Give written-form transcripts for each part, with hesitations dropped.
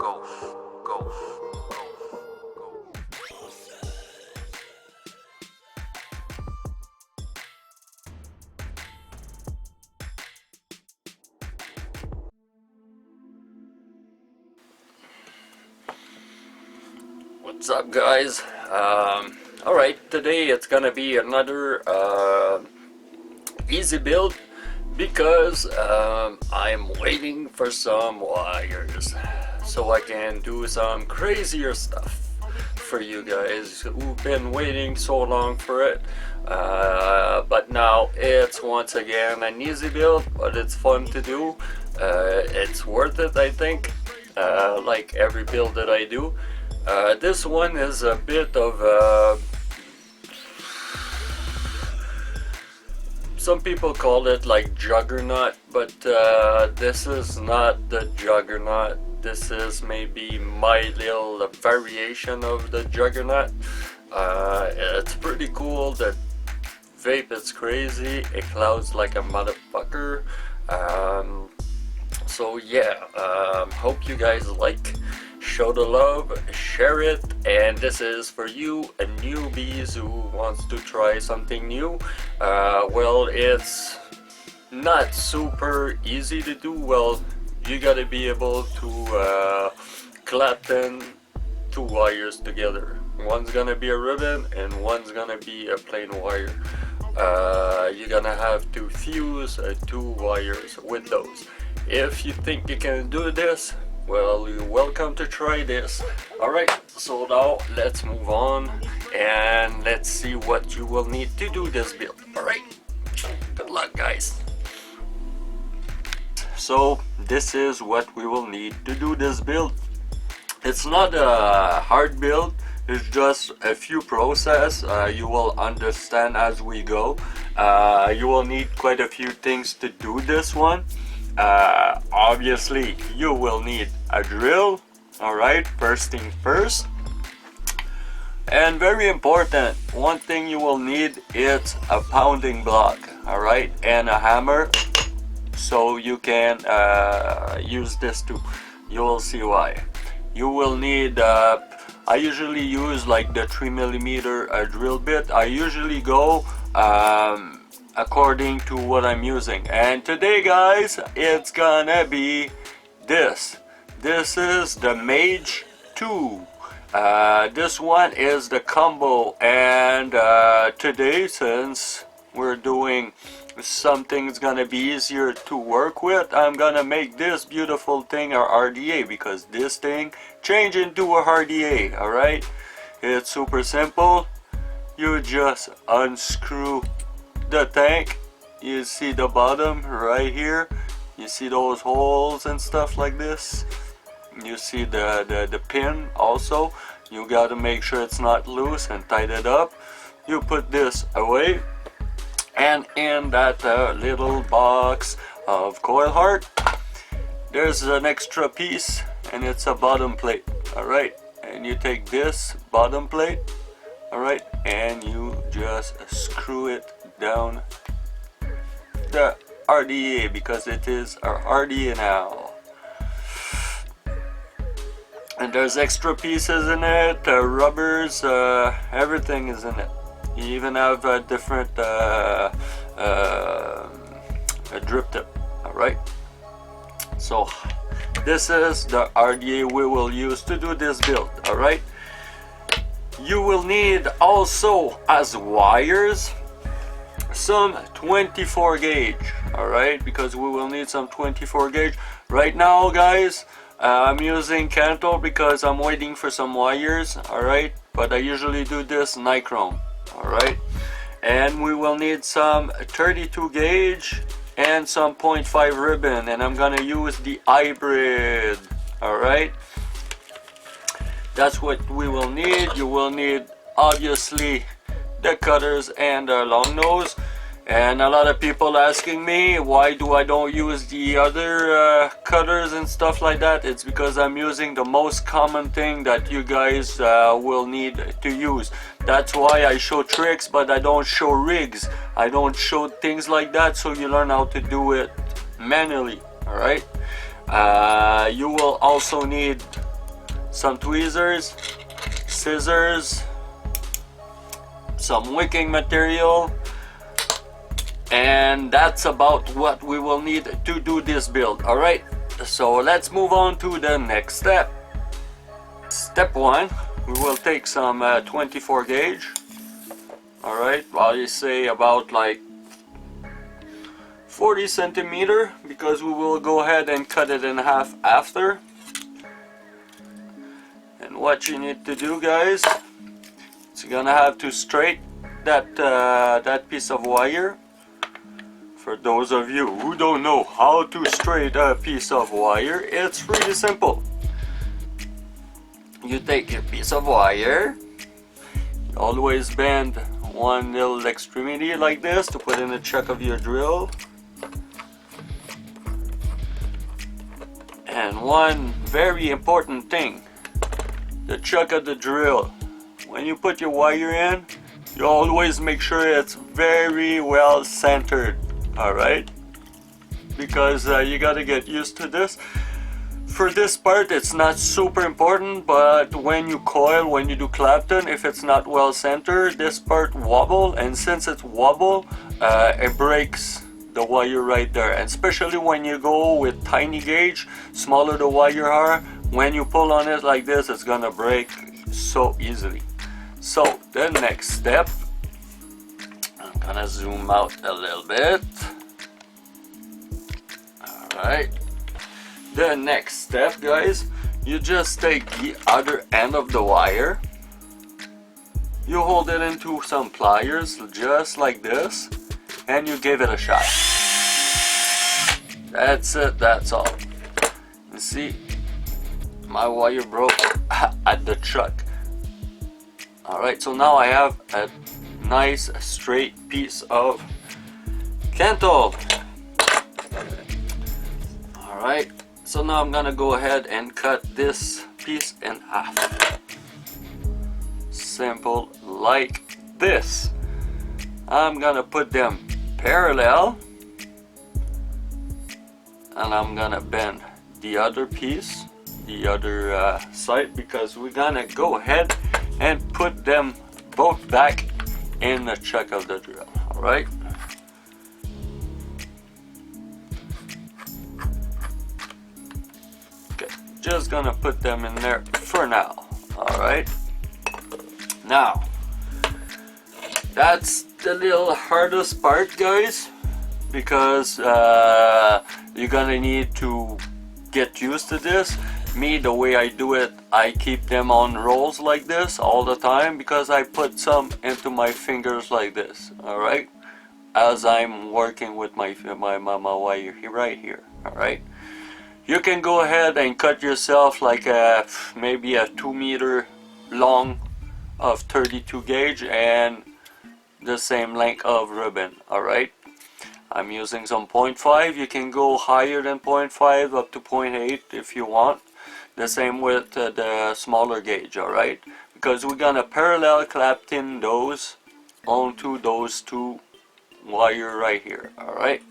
What's up, guys? Alright, today it's gonna be another easy build because I'm waiting for some wires so I can do some crazier stuff for you guys who've been waiting so long for it. But now it's once again an easy build, but it's fun to do. It's worth it, I think, like every build that I do. This one is a bit of some people call it like juggernaut, but this is not the juggernaut. This is maybe my little variation of the juggernaut. It's pretty cool. The vape is crazy. It clouds like a motherfucker. So yeah, hope you guys like. Show the love, share it, and this is for you newbies who wants to try something new. Well, it's not super easy to do. Well, you gotta be able to clamp in two wires together. One's gonna be a ribbon and one's gonna be a plain wire. You're gonna have to fuse two wires with those. If you think you can do this, well, you're welcome to try this. Alright, so now let's move on and let's see what you will need to do this build. Alright, good luck, guys. So this is what we will need to do this build. It's not a hard build, it's just a few process you will understand as we go. You will need quite a few things to do this one. Obviously you will need a drill. Alright, first thing first, and very important, one thing you will need is a pounding block, alright, and a hammer, so you can use this too. You will see why. You will need I usually use like the 3mm drill bit. I usually go according to what I'm using, and today, guys, it's gonna be this. This is the Mage 2. This one is the combo, and today, since we're doing something that's gonna be easier to work with, I'm gonna make this beautiful thing our RDA, because this thing change into a RDA. Alright, it's super simple. You just unscrew the tank. You see the bottom right here, you see those holes and stuff like this. You see the pin also. You got to make sure it's not loose and tight it up. You put this away, and in that little box of coil heart, there's an extra piece, and it's a bottom plate. Alright, and you take this bottom plate, alright, and you just screw it down the RDA, because it is our RDA now. And there's extra pieces in it, rubbers, everything is in it. You even have a different a drip tip. Alright, so this is the RDA we will use to do this build. Alright, you will need also as wires some 24 gauge. Alright, because we will need some 24 gauge. Right now, guys, I'm using Canto because I'm waiting for some wires. Alright, but I usually do this nichrome. Alright, and we will need some 32 gauge and some 0.5 ribbon, and I'm gonna use the hybrid. Alright, that's what we will need. You will need obviously the cutters and the long nose. And a lot of people asking me why do I don't use the other cutters and stuff like that. It's because I'm using the most common thing that you guys will need to use. That's why I show tricks, but I don't show rigs. I don't show things like that, so you learn how to do it manually. Alright, you will also need some tweezers, scissors, some wicking material, and that's about what we will need to do this build. Alright, so let's move on to the next step. Step 1, we will take some 24 gauge. Alright, I say about like 40 centimeter, because we will go ahead and cut it in half after. And what you need to do, guys, is you're gonna have to straight that piece of wire. For those of you who don't know how to straight a piece of wire, it's really simple. You take your piece of wire, you always bend one little extremity like this to put in the chuck of your drill. And one very important thing, the chuck of the drill. When you put your wire in, you always make sure it's very well centered, alright? Because you gotta get used to this. For this part, it's not super important, but when you coil, when you do Clapton, if it's not well centered, this part wobble, and since it's wobble, it breaks the wire right there. And especially when you go with tiny gauge, smaller the wire are, when you pull on it like this, it's gonna break so easily. So the next step, I'm gonna zoom out a little bit. Alright, the next step, guys, you just take the other end of the wire, you hold it into some pliers just like this, and you give it a shot. That's it, that's all. You see, my wire broke at the chuck. Alright, so now I have a nice straight piece of cantle. Alright, so now I'm gonna go ahead and cut this piece in half. Simple like this. I'm gonna put them parallel, and I'm gonna bend the other piece, the other side, because we're gonna go ahead and put them both back in the chuck of the drill. Alright, okay, just gonna put them in there for now. Alright, now that's the little hardest part, guys, because you're gonna need to get used to this. Me, the way I do it, I keep them on rolls like this all the time, because I put some into my fingers like this. Alright, as I'm working with my wire here, right here. Alright, you can go ahead and cut yourself like maybe a 2 meter long of 32 gauge and the same length of ribbon. Alright, I'm using some 0.5. You can go higher than 0.5 up to 0.8 if you want. The same with the smaller gauge. Alright, because we're gonna parallel Clapton those onto those two wire right here. Alright,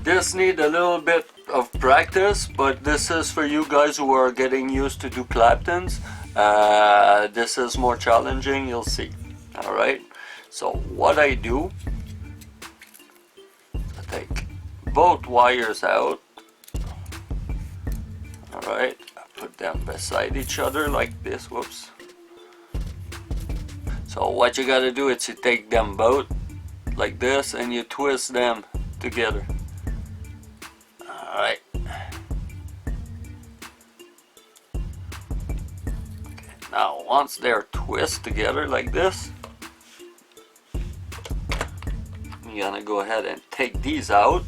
this need a little bit of practice, but this is for you guys who are getting used to do Claptons. This is more challenging, you'll see. Alright, so what I do, I take both wires out. Alright, I put them beside each other like this. Whoops. So what you gotta do is you take them both like this and you twist them together. Alright. Okay, now once they're twisted together like this, you're gonna go ahead and take these out.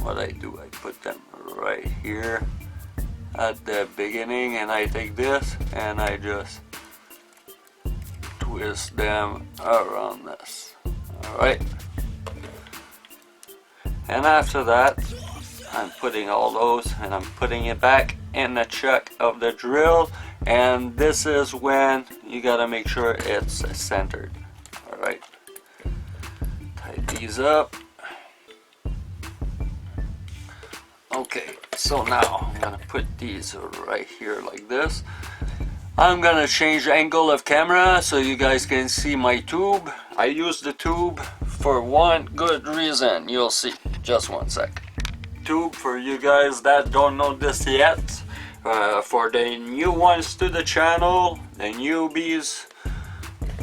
What I do, I put them right here at the beginning, and I take this and I just twist them around this. Alright, and after that I'm putting all those and I'm putting it back in the chuck of the drill, and this is when you gotta make sure it's centered. Alright, tie these up. Okay, so now I'm gonna put these right here like this. I'm gonna change the angle of camera so you guys can see my tube. I use the tube for one good reason. You'll see. Just one sec. Tube, for you guys that don't know this yet, for the new ones to the channel, the newbies.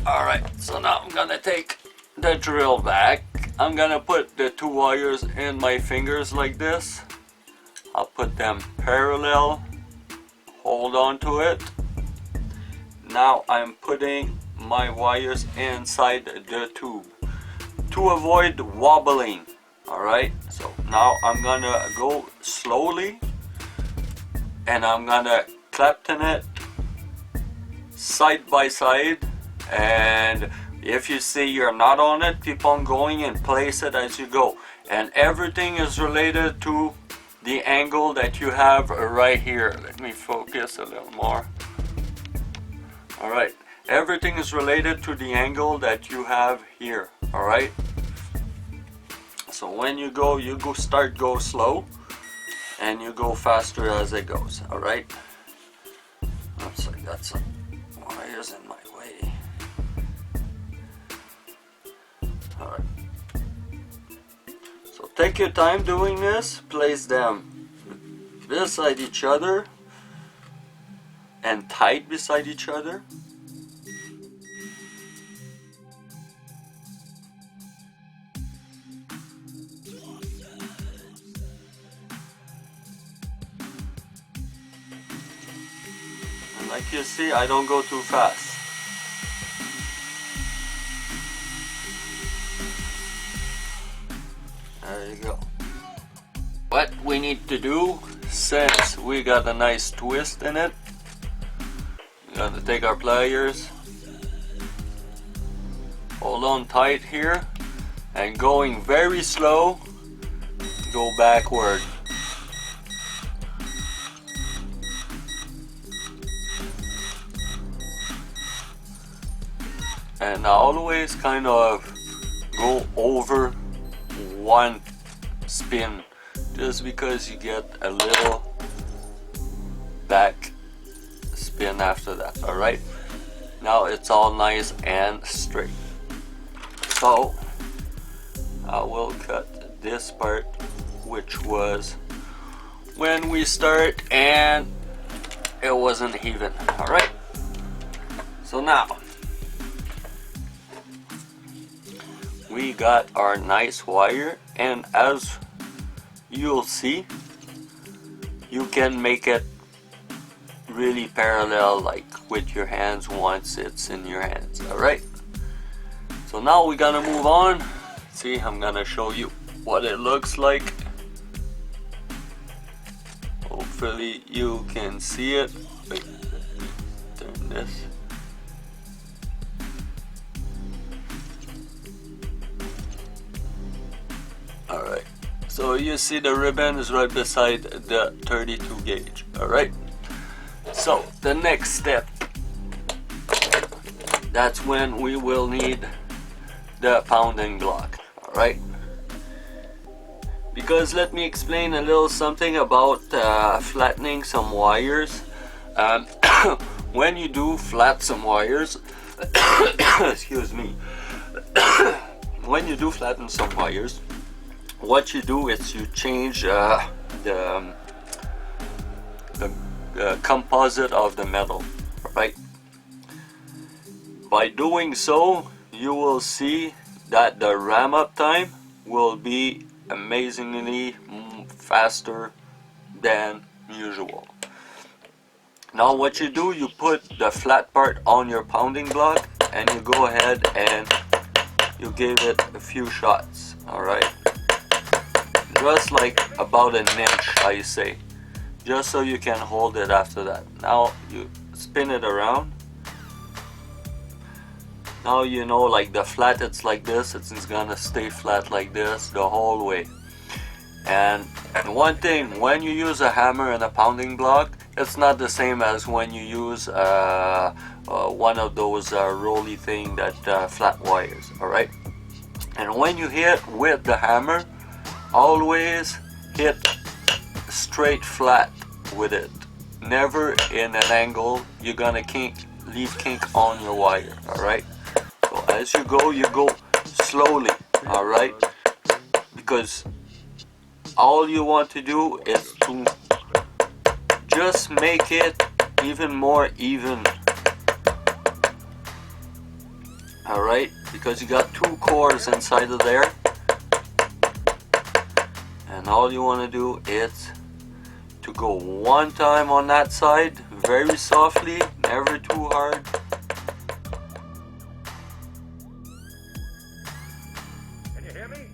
Alright, so now I'm gonna take the drill back. I'm gonna put the two wires in my fingers like this. I'll put them parallel, hold on to it. Now I'm putting my wires inside the tube to avoid wobbling. Alright, so now I'm gonna go slowly and I'm gonna clapton it side by side, and if you see you're not on it, keep on going and place it as you go, and everything is related to the angle that you have right here. Let me focus a little more. Alright, everything is related to the angle that you have here. Alright, so when you go go slow and you go faster as it goes. Alright, looks like that's some wires in my way. Alright, so take your time doing this. Place them beside each other and tight beside each other. And like you see, I don't go too fast. There you go. What we need to do, since we got a nice twist in it, we're gonna take our pliers, hold on tight here, and going very slow, go backward. And always kind of go over one spin, just because you get a little back spin after that. Alright, now it's all nice and straight. So I will cut this part, which was when we start and it wasn't even. Alright, so now we got our nice wire, and as you'll see, you can make it really parallel, like with your hands once it's in your hands. Alright, so now we're gonna move on. See, I'm gonna show you what it looks like. Hopefully you can see it. Wait, let me turn this. Alright, so you see the ribbon is right beside the 32 gauge. Alright, so the next step, that's when we will need the pounding block. Alright, because let me explain a little something about flattening some wires. When you do flat some wires, excuse me, when you do flatten some wires, what you do is you change the composite of the metal, right? By doing so, you will see that the ram up time will be amazingly faster than usual. Now what you do, you put the flat part on your pounding block and you go ahead and you give it a few shots. Alright, just like about an inch, I say, just so you can hold it after that. Now you spin it around. Now you know, like the flat, it's like this, it's gonna stay flat like this the whole way. And one thing, when you use a hammer and a pounding block, it's not the same as when you use one of those rolly thing that flat wires. Alright, and when you hit with the hammer, always hit straight flat with it, never in an angle. You're gonna leave kink on your wire. Alright, so as you go slowly. Alright, because all you want to do is to just make it even more even. Alright, because you got 2 cores inside of there, and all you want to do is to go 1 time on that side, very softly, never too hard. Can you hear me?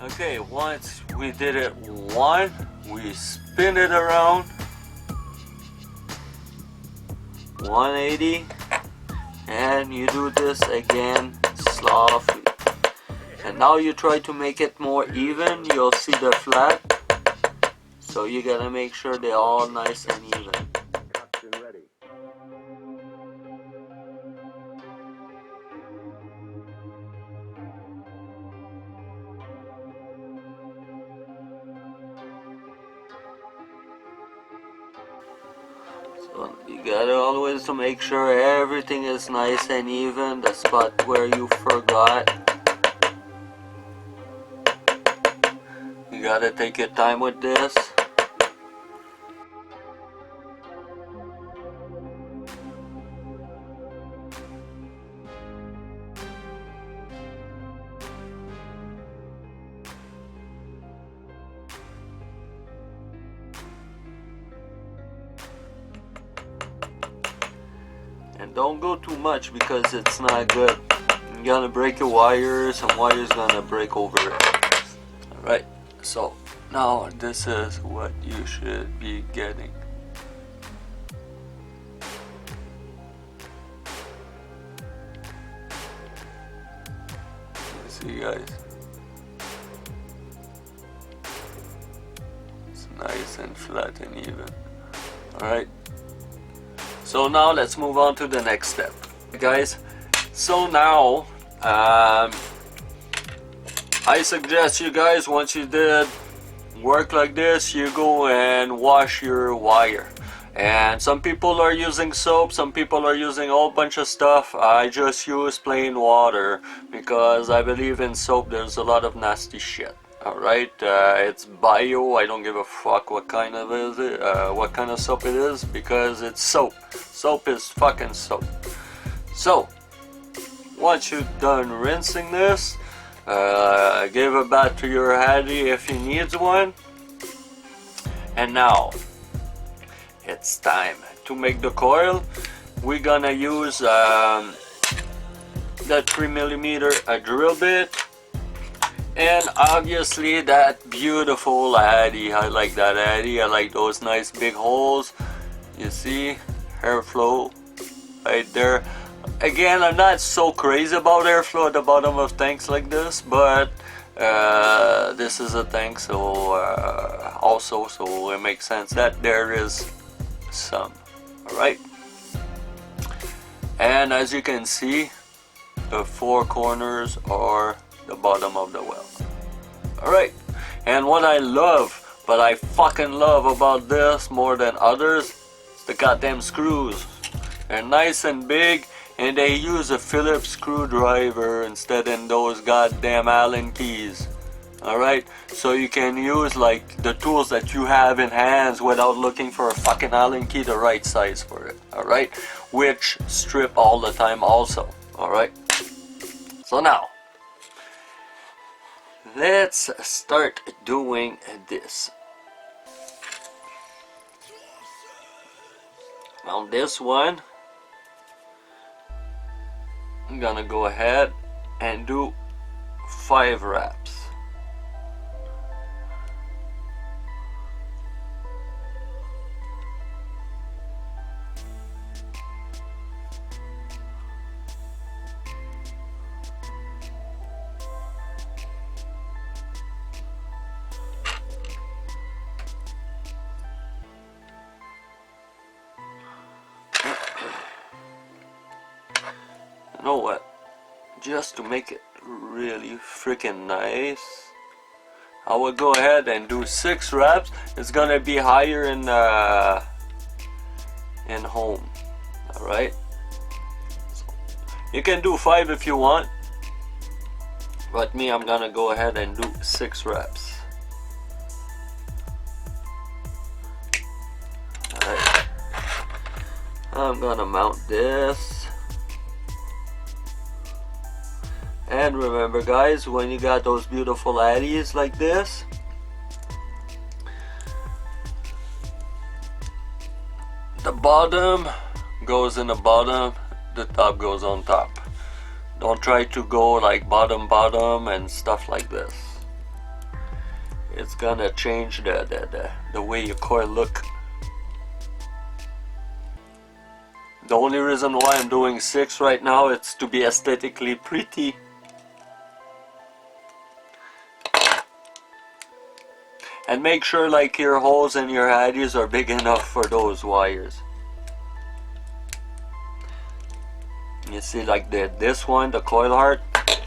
Okay, once we did it 1, we spin it around 180, and you do this again softly. And now you try to make it more even. You'll see the flat, so you gotta make sure they're all nice and even. Captain ready. So you gotta always to make sure everything is nice and even. The spot where you forgot, you gotta take your time with this. And don't go too much because it's not good. You're gonna break your wires, and wires gonna break over it. Alright, so now this is what you should be getting. You see, guys? It's nice and flat and even. Alright. So now let's move on to the next step, guys. So now I suggest you guys, once you did work like this, you go and wash your wire. And some people are using soap, some people are using a whole bunch of stuff. I just use plain water because I believe in soap there's a lot of nasty shit. Alright, it's bio. I don't give a fuck what kind of what kind of soap it is, because it's soap. Soap is fucking soap. So once you're done rinsing this, give a bath to your Hattie if he needs one. And now it's time to make the coil. We're gonna use that 3mm drill bit. And obviously that beautiful Addy. I like that Addy. I like those nice big holes. You see, airflow right there. Again, I'm not so crazy about airflow at the bottom of tanks like this, but this is a tank, so also, so it makes sense that there is some. Alright. And as you can see, the 4 corners are the bottom of the well. Alright, and what I love, but I fucking love about this more than others, is the goddamn screws. They're nice and big, and they use a Phillips screwdriver instead of those goddamn Allen keys. Alright, so you can use like the tools that you have in hands without looking for a fucking Allen key the right size for it. Alright, which strip all the time also. Alright, so now let's start doing this. On this one, I'm gonna go ahead and do 5 wraps. You know what? Just to make it really freaking nice, I will go ahead and do 6 reps. It's gonna be higher in home. All right. So you can do 5 if you want, but me, I'm gonna go ahead and do 6 reps. All right. I'm gonna mount this. And remember guys, when you got those beautiful addies like this, the bottom goes in the bottom, the top goes on top. Don't try to go like bottom and stuff like this. It's gonna change the way your coil look. The only reason why I'm doing 6 right now is to be aesthetically pretty. And make sure like your holes and your addies are big enough for those wires. You see like this one, the coil heart,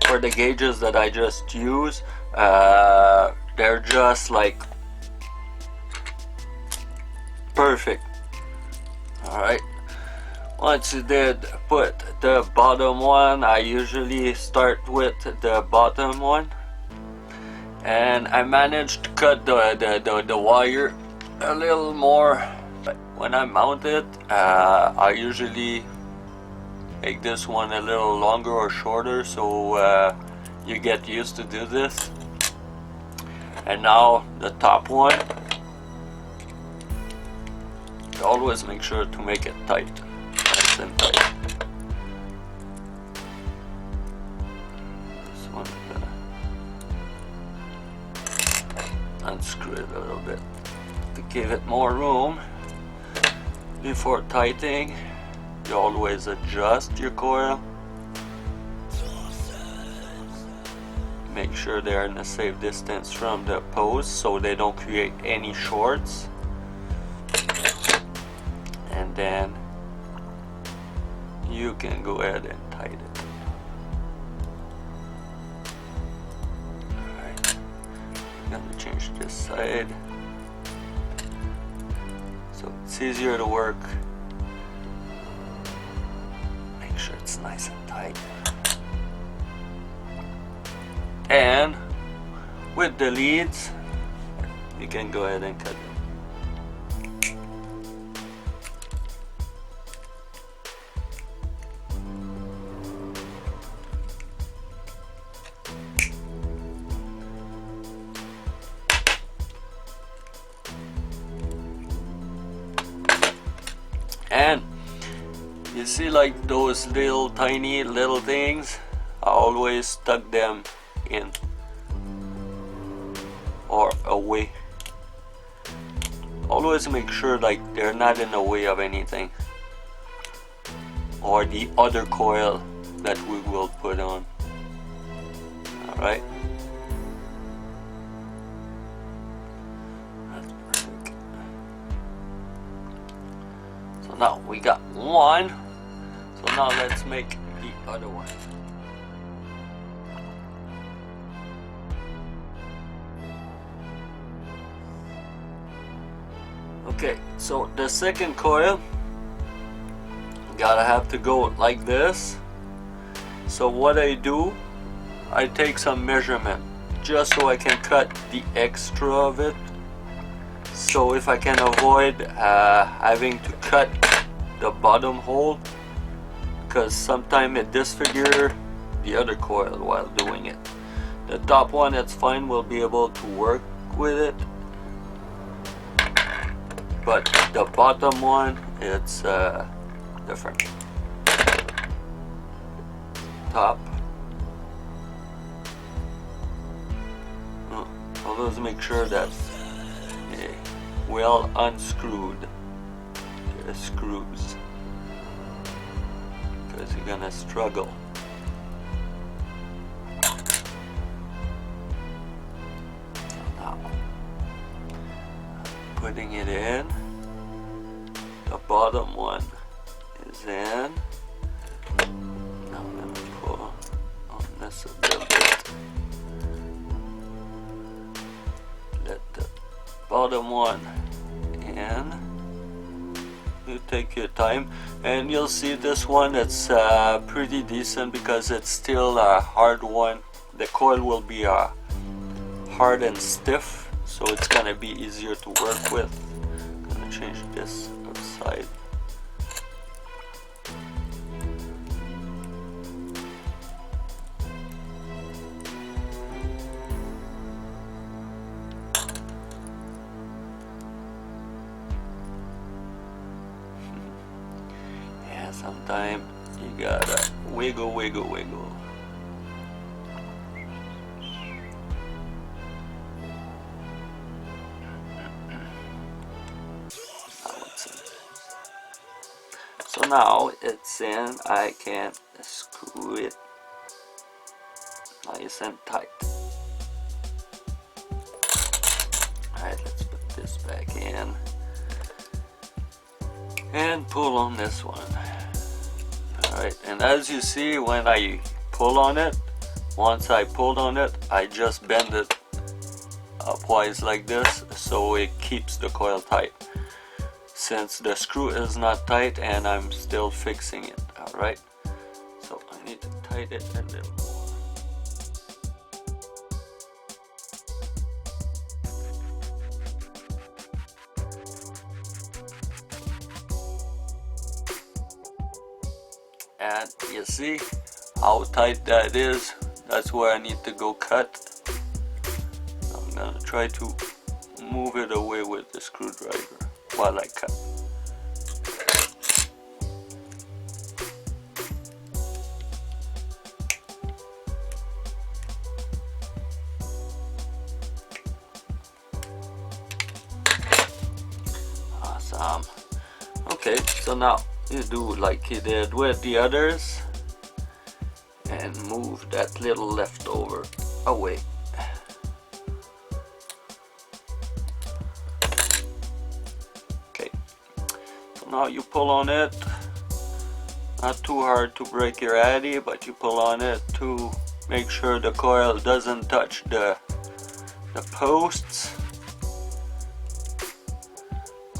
for the gauges that I just used, they're just like perfect. Alright. Once you did put the bottom one, I usually start with the bottom one. And I managed to cut the wire a little more. When I mount it, I usually make this one a little longer or shorter, so you get used to do this. And now the top one, always make sure to make it tight, nice and tight. This one I'm gonna unscrew it a little bit to give it more room. Before tightening, you always adjust your coil. Make sure they're in a safe distance from the post so they don't create any shorts. And then you can go ahead and tighten it. Gonna change this side so it's easier to work. Make sure it's nice and tight. And with the leads, you can go ahead and cut them. And you see like those little tiny little things, I always tuck them in or away. Always make sure like they're not in the way of anything or the other coil that we will put on. Alright. Now we got one, so now let's make the other one. Okay, so the second coil, gotta have to go like this. So what I do, I take some measurement just so I can cut the extra of it. So if I can avoid having to cut the bottom hole, because sometimes it disfigure the other coil while doing it. The top one, it's fine, we'll be able to work with it, but the bottom one, it's different. Top. Always make sure that well unscrewed the screws, because you're gonna struggle. Now, putting it in, the bottom one is in. Now I'm bottom one, and you take your time, and you'll see this one, it's pretty decent because it's still a hard one. The coil will be hard and stiff, so it's gonna be easier to work with. I'm gonna change this outside. Sometimes you gotta wiggle. So now it's in, I can screw it nice and tight. Alright, let's put this back in and pull on this one. Alright, and as you see, when I pull on it, once I pulled on it, I just bend it upwise like this, so it keeps the coil tight. Since the screw is not tight and I'm still fixing it, alright? So I need to tighten it a little more. And you see how tight that is? That's where I need to go cut. I'm gonna try to move it away with the screwdriver while I cut. Awesome. Okay, so now you do like you did with the others and move that little leftover away. Okay, so now you pull on it, not too hard to break your addy, but you pull on it to make sure the coil doesn't touch the posts.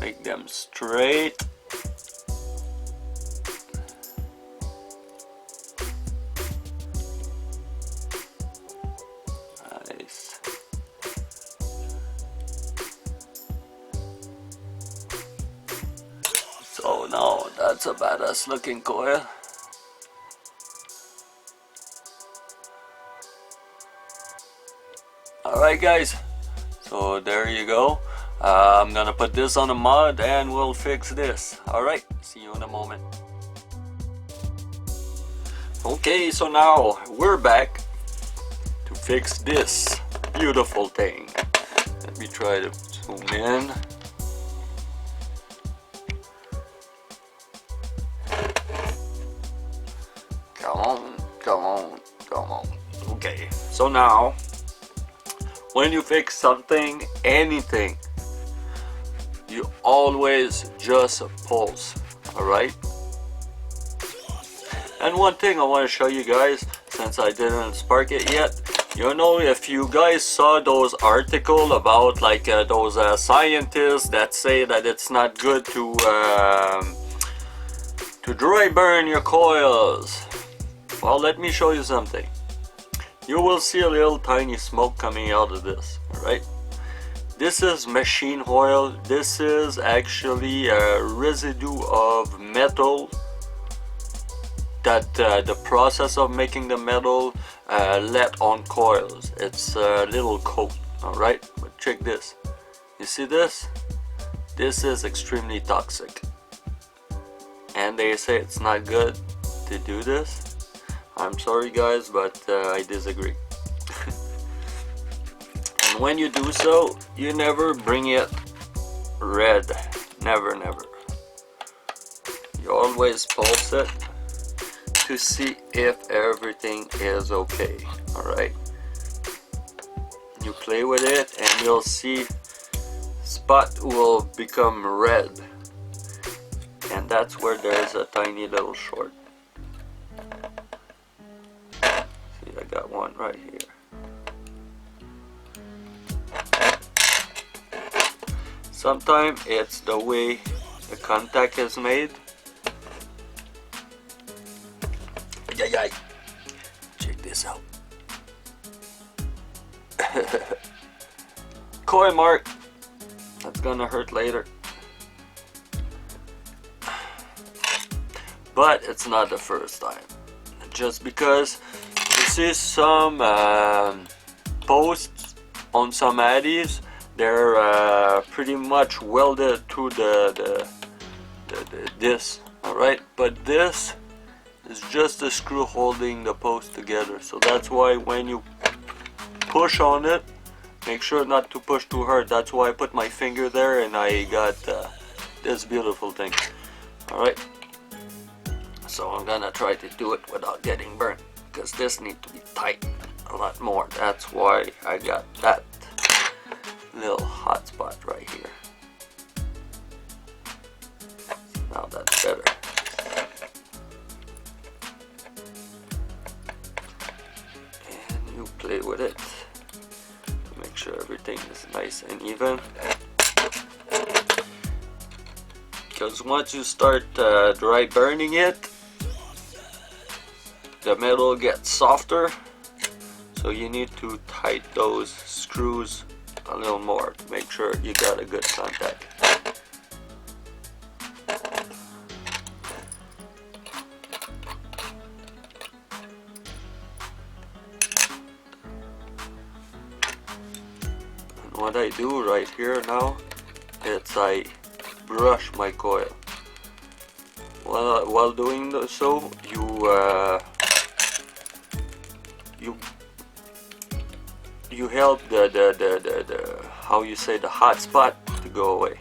Make them straight. Nice. So now that's a badass looking coil. Alright guys, so there you go. I'm gonna put this on a mod and we'll fix this. Alright, see you in a moment. Okay, so now we're back to fix this beautiful thing. Let me try to zoom in. Come on. Okay, so now when you fix something, anything, you always just pulse, alright? And one thing I want to show you guys, since I didn't spark it yet, you know, if you guys saw those articles about like those scientists that say that it's not good to dry burn your coils, well, let me show you something. You will see a little tiny smoke coming out of this, alright? This is machine oil. This is actually a residue of metal that the process of making the metal let on coils. It's a little coat, alright? But check this. You see this? This is extremely toxic. And they say it's not good to do this. I'm sorry guys, but I disagree. And when you do so, you never bring it red. Never. You always pulse it to see if everything is okay. Alright. You play with it and you'll see spot will become red. And that's where there's a tiny little short. See, I got one right here. Sometimes it's the way the contact is made. Yay! Check this out. Coil mark. That's gonna hurt later. But it's not the first time. Just because you see some posts on some addies, they're pretty much welded to this. Alright, but this is just a screw holding the post together. So that's why when you push on it, make sure not to push too hard. That's why I put my finger there and I got this beautiful thing. Alright, so I'm gonna try to do it without getting burnt, because this needs to be tight a lot more. That's why I got that little hot spot right here. Now that's better. And you play with it to make sure everything is nice and even. Because once you start dry burning it, the metal gets softer, so you need to tighten those screws a little more to make sure you got a good contact. And what I do right here now is I brush my coil. While doing so, you help the how you say, the hot spot to go away.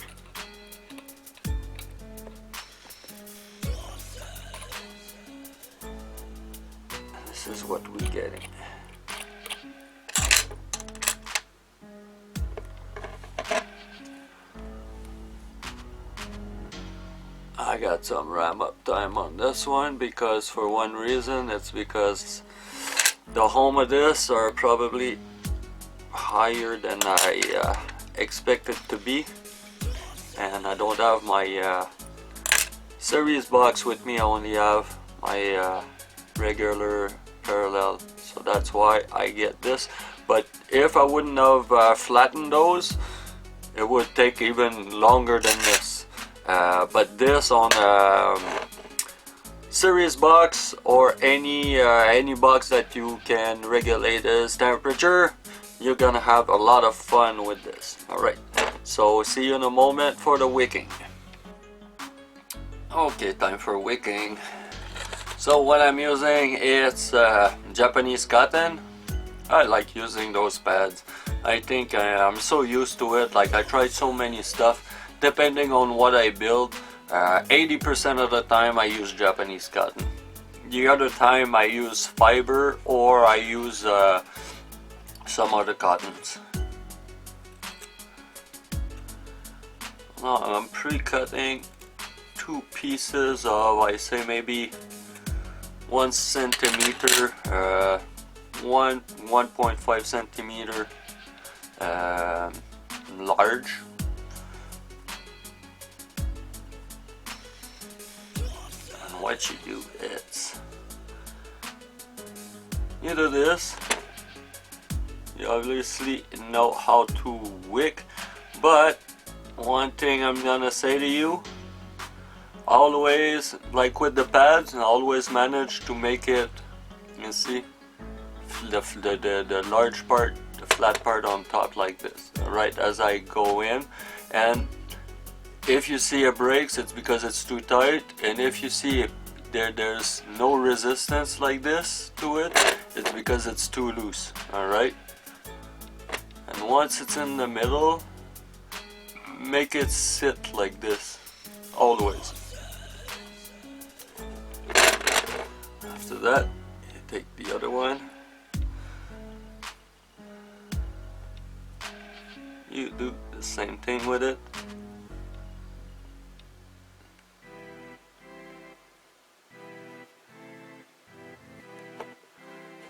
This is what we're getting. I got some ram up time on this one, because for one reason, it's because the home of this are probably higher than I expected to be, and I don't have my series box with me. I only have my regular parallel, so that's why I get this. But if I wouldn't have flattened those, it would take even longer than this. But this on series box or any box that you can regulate its temperature, you're gonna have a lot of fun with this. Alright, so see you in a moment for the wicking. Okay, time for wicking. So what I'm using is Japanese cotton. I like using those pads. I think I'm so used to it. Like, I tried so many stuff. Depending on what I build, 80% of the time I use Japanese cotton. The other time I use fiber, or I use some other cottons. Now I'm pre-cutting 2 pieces of, I say maybe 1 centimeter, 1.5 centimeter large. And what you do is, you do this. You obviously know how to wick, but one thing I'm gonna say to you, always, like with the pads, always manage to make it, you see, the large part, the flat part on top like this, right as I go in. And if you see it breaks, it's because it's too tight, and if you see there's no resistance like this to it, it's because it's too loose. Alright, and once it's in the middle, make it sit like this always. After that, you take the other one, you do the same thing with it.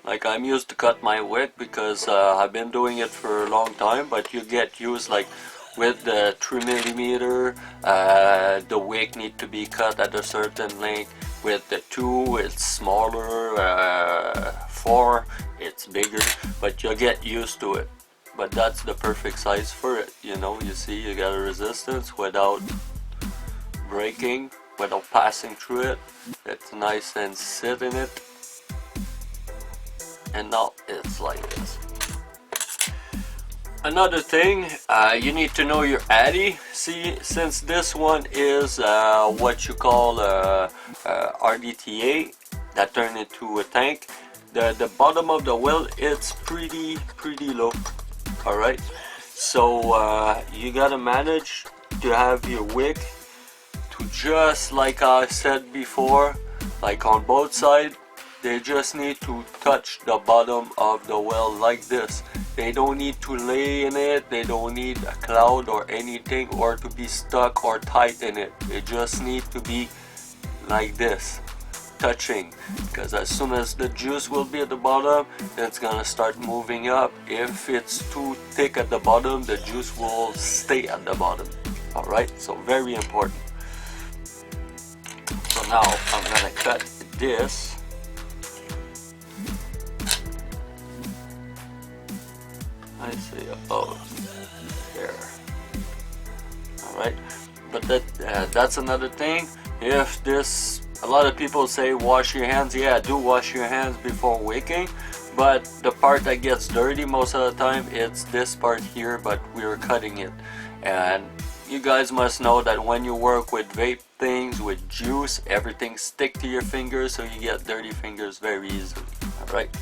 Like, I'm used to cut my wick because I've been doing it for a long time, but you get used, like with the 3mm. The wick need to be cut at a certain length. With the 2 it's smaller, 4 it's bigger, but you'll get used to it. But that's the perfect size for it, you know. You see, you got a resistance without breaking, without passing through it. It's nice and sit in it. And now it's like this. Another thing, you need to know your addy. See, since this one is what you call RDTA, that turned into a tank, the bottom of the well, it's pretty low. Alright, so you gotta manage to have your wick to, just like I said before, like on both sides, they just need to touch the bottom of the well like this. They don't need to lay in it, they don't need a cloud or anything, or to be stuck or tight in it. They just need to be like this, touching, because as soon as the juice will be at the bottom, it's gonna start moving up. If it's too thick at the bottom, the juice will stay at the bottom. Alright, so very important. So now I'm gonna cut this. I see, oh, there. Alright, but that's another thing. If this, a lot of people say wash your hands. Yeah, do wash your hands before wicking, but the part that gets dirty most of the time, it's this part here, but we're cutting it. And you guys must know that when you work with vape things, with juice, everything stick to your fingers, so you get dirty fingers very easily. Alright,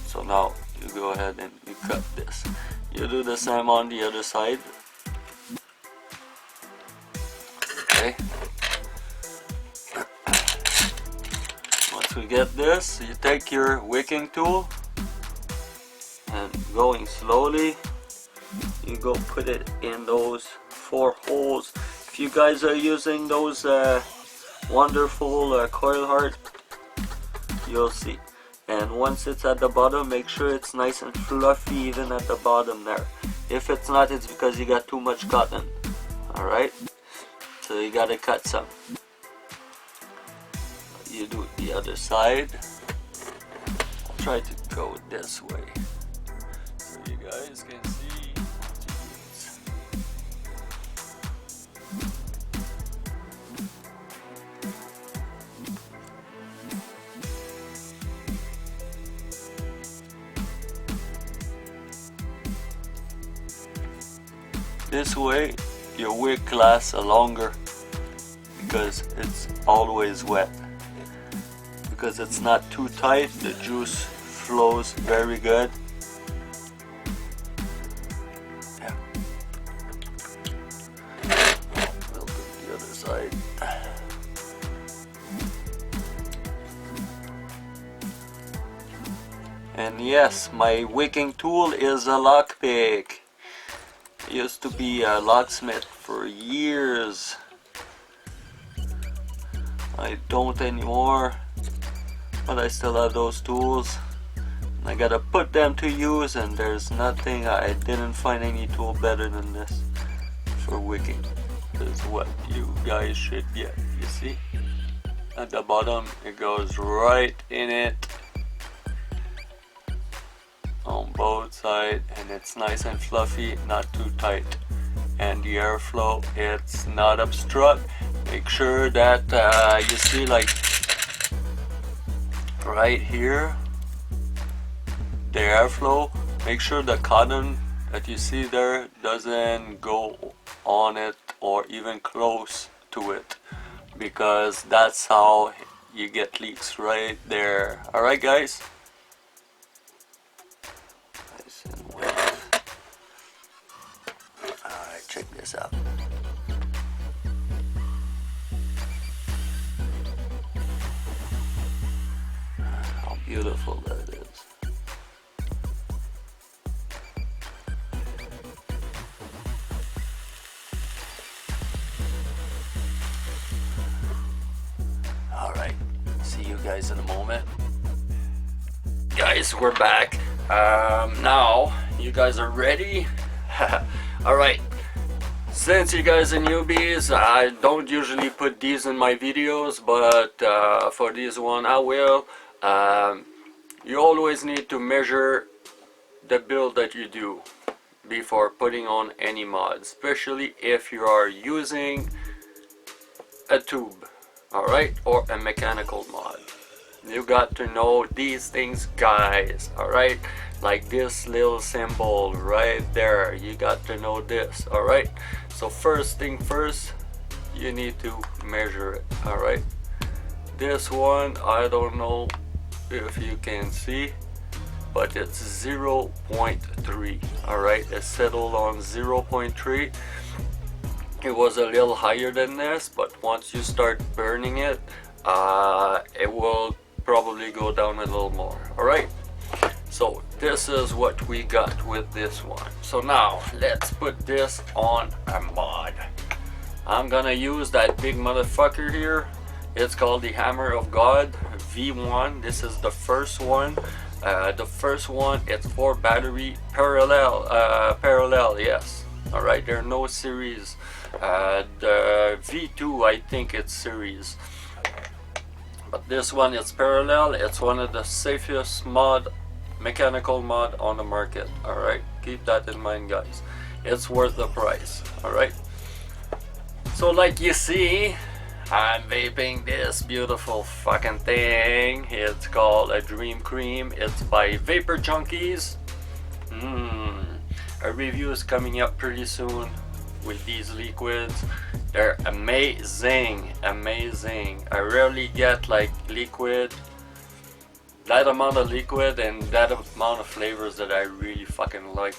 so now you go ahead and you cut this. You do the same on the other side. Okay. Once we get this, you take your wicking tool and going slowly, you go put it in those 4 holes. If you guys are using those wonderful coil heart, you'll see. And once it's at the bottom, make sure it's nice and fluffy even at the bottom there. If it's not, it's because you got too much cotton. Alright, so you gotta cut some. You do the other side. I'll try to go this way so you guys can see. This way your wick lasts longer because it's always wet. Because it's not too tight, the juice flows very good. Yeah. We'll do the other side. And yes, my wicking tool is a lockpick. I used to be a locksmith for years. I don't anymore, but I still have those tools. I gotta put them to use, and there's nothing, I didn't find any tool better than this for wicking. This is what you guys should get, you see? At the bottom, it goes right in it. On both sides, and it's nice and fluffy, not too tight, and the airflow, it's not obstruct. Make sure that you see, like right here, the airflow, make sure the cotton that you see there doesn't go on it or even close to it, because that's how you get leaks right there. Alright guys, alright, check this out. How beautiful that is. Alright, see you guys in a moment. Guys, we're back. Now, you guys are ready? Alright, Since you guys are newbies, I don't usually put these in my videos, but for this one I will. You always need to measure the build that you do before putting on any mod, especially if you are using a tube, alright, or a mechanical mod. You got to know these things, guys, alright? Like this little symbol right there, you got to know this, alright? So first thing first, you need to measure it, alright? This one, I don't know if you can see, but it's 0.3, alright? It settled on 0.3. It was a little higher than this, but once you start burning it, it will probably go down a little more, alright? So this is what we got with this one. So now let's put this on a mod. I'm gonna use that big motherfucker here. It's called the Hammer of God V1. This is the first one. The first one, it's for battery parallel, yes. Alright, there are no series. The V2, I think it's series. But this one is parallel. It's one of the safest mechanical mod on the market. Alright, keep that in mind, guys. It's worth the price. Alright, so like you see, I'm vaping this beautiful fucking thing. It's called a Dream Cream. It's by Vapor Junkies. A review is coming up pretty soon with these liquids. They're amazing, amazing. I rarely get like liquid, that amount of liquid and that amount of flavors that I really fucking like.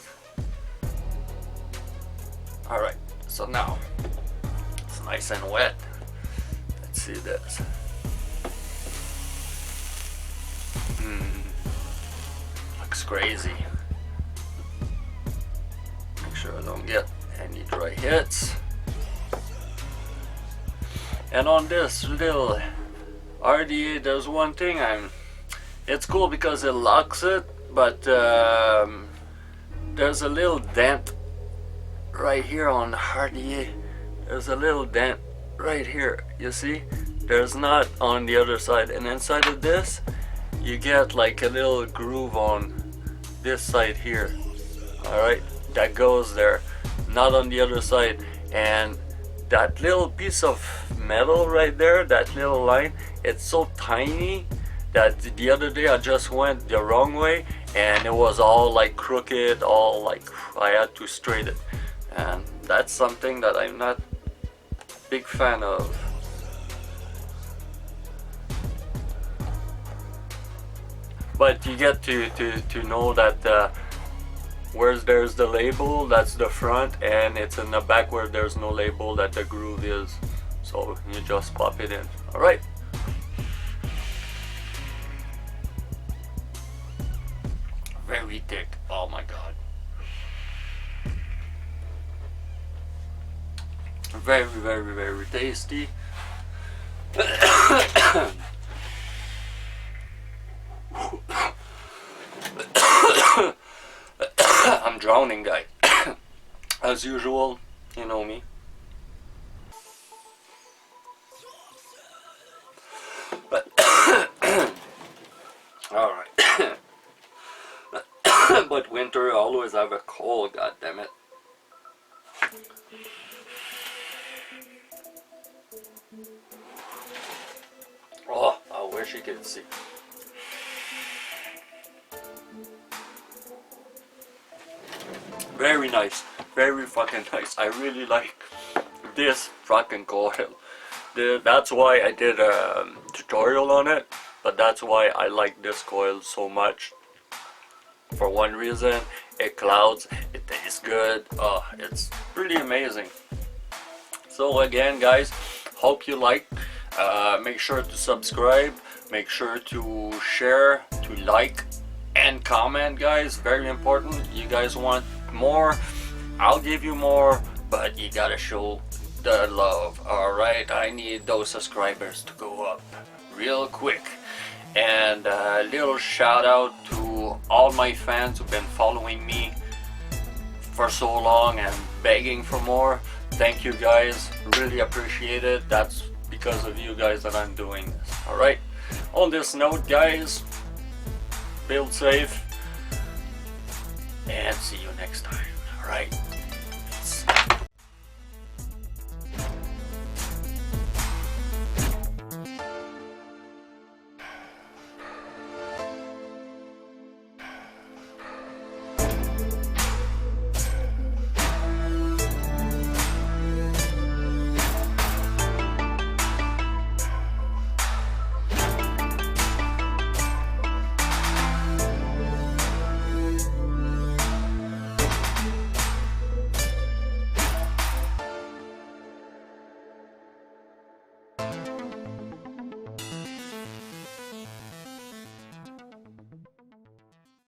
Alright, so now it's nice and wet. Let's see this. Looks crazy. Make sure I don't get any dry hits. And on this little RDA, there's one thing it's cool because it locks it, but there's a little dent right here on the RDA. There's a little dent right here, you see? There's not on the other side, and inside of this you get like a little groove on this side here, alright, that goes there, not on the other side. And that little piece of metal right there, that little line, it's so tiny that the other day I just went the wrong way and it was all like crooked, all like I had to straighten it, and that's something that I'm not big fan of. But you get to know that where there's the label, that's the front, and it's in the back where there's no label that the groove is. So you just pop it in. Alright. Very thick. Oh my god. Very, very, very tasty. I'm drowning, guy. As usual, you know me. But all right. But winter, I always have a cold. God damn it. Oh, I wish you could see. Very nice, very fucking nice. I really like this fucking coil. That's why I did a tutorial on it, but that's why I like this coil so much. For one reason, it clouds, it tastes good. Oh, it's pretty amazing. So again, guys, hope you like. Make sure to subscribe, make sure to share, to like, and comment, guys. Very important. You guys want more, I'll give you more, but you gotta show the love. Alright, I need those subscribers to go up real quick. And a little shout out to all my fans who've been following me for so long and begging for more. Thank you guys, really appreciate it. That's because of you guys that I'm doing this. Alright, on this note guys, build safe and see you next time. Alright.